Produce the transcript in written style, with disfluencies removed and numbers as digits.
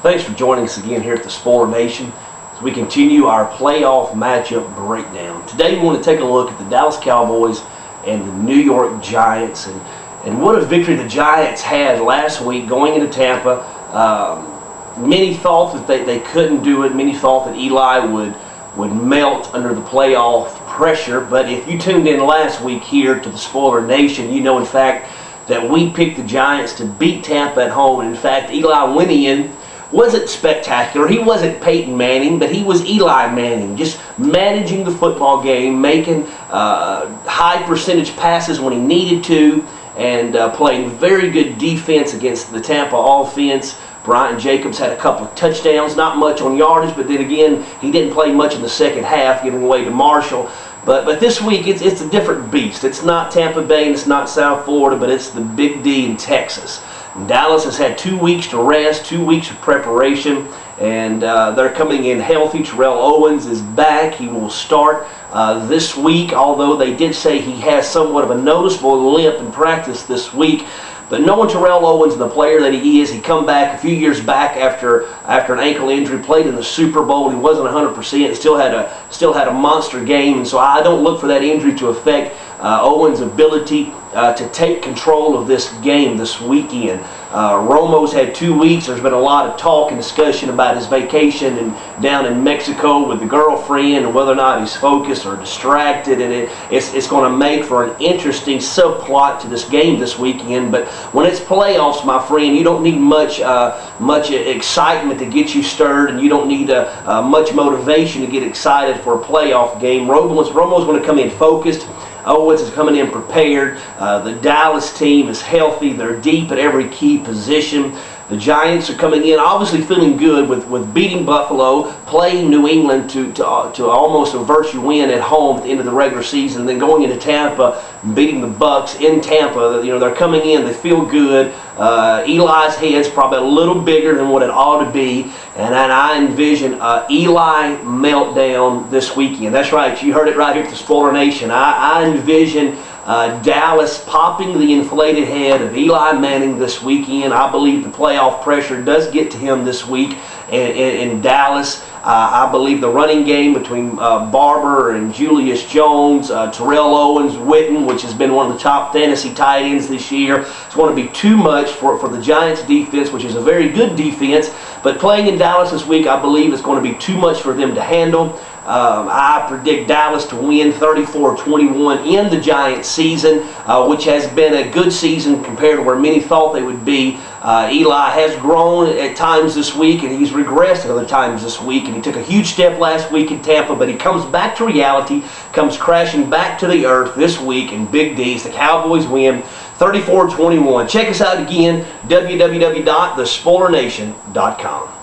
Thanks for joining us again here at the Spoiler Nation as we continue our playoff matchup breakdown. Today we want to take a look at the Dallas Cowboys and the New York Giants, and what a victory the Giants had last week going into Tampa. Many thought that they couldn't do it. Many thought that Eli would melt under the playoff pressure. But if you tuned in last week here to the Spoiler Nation, you know in fact that we picked the Giants to beat Tampa at home. And in fact, Eli went in. Wasn't spectacular. He wasn't Peyton Manning, but he was Eli Manning, just managing the football game, making high percentage passes when he needed to, and playing very good defense against the Tampa offense. Brian Jacobs had a couple of touchdowns, not much on yardage, but then again, he didn't play much in the second half, giving away to Marshall. But this week, it's a different beast. It's not Tampa Bay and it's not South Florida, but it's the Big D in Texas. Dallas has had 2 weeks to rest, 2 weeks of preparation, and they're coming in healthy. Terrell Owens is back. He will start this week, although they did say he has somewhat of a noticeable limp in practice this week. But knowing Terrell Owens and the player that he is, he come back a few years back after an ankle injury, played in the Super Bowl. He wasn't 100%, still had a monster game, and so I don't look for that injury to affect Owens' ability to take control of this game this weekend. Romo's had 2 weeks. There's been a lot of talk and discussion about his vacation down in Mexico with the girlfriend and whether or not he's focused or distracted, and it's going to make for an interesting subplot to this game this weekend. But when it's playoffs, my friend, you don't need much excitement to get you stirred, and you don't need much motivation to get excited for a playoff game. Romo's going to come in focused. Owens is coming in prepared. The Dallas team is healthy. They're deep at every key position. The Giants are coming in obviously feeling good with beating Buffalo, playing New England to almost a virtue win at home at the end of the regular season, and then going into Tampa, beating the Bucks in Tampa. You know, they're coming in, they feel good. Eli's head's probably a little bigger than what it ought to be, and I envision Eli meltdown this weekend. That's right, you heard it right here at the Spoiler Nation. I envision Dallas popping the inflated head of Eli Manning this weekend. I believe the playoff pressure does get to him this week in Dallas. I believe the running game between Barber and Julius Jones, Terrell Owens, Witten, which has been one of the top fantasy tight ends this year, it's going to be too much for the Giants defense, which is a very good defense. But playing in Dallas this week, I believe it's going to be too much for them to handle. I predict Dallas to win 34-21 in the Giants season, which has been a good season compared to where many thought they would be. Eli has grown at times this week, and he's regressed at other times this week, and he took a huge step last week in Tampa, but he comes back to reality, comes crashing back to the earth this week in Big D's. The Cowboys win 34-21. Check us out again, www.thespoilernation.com.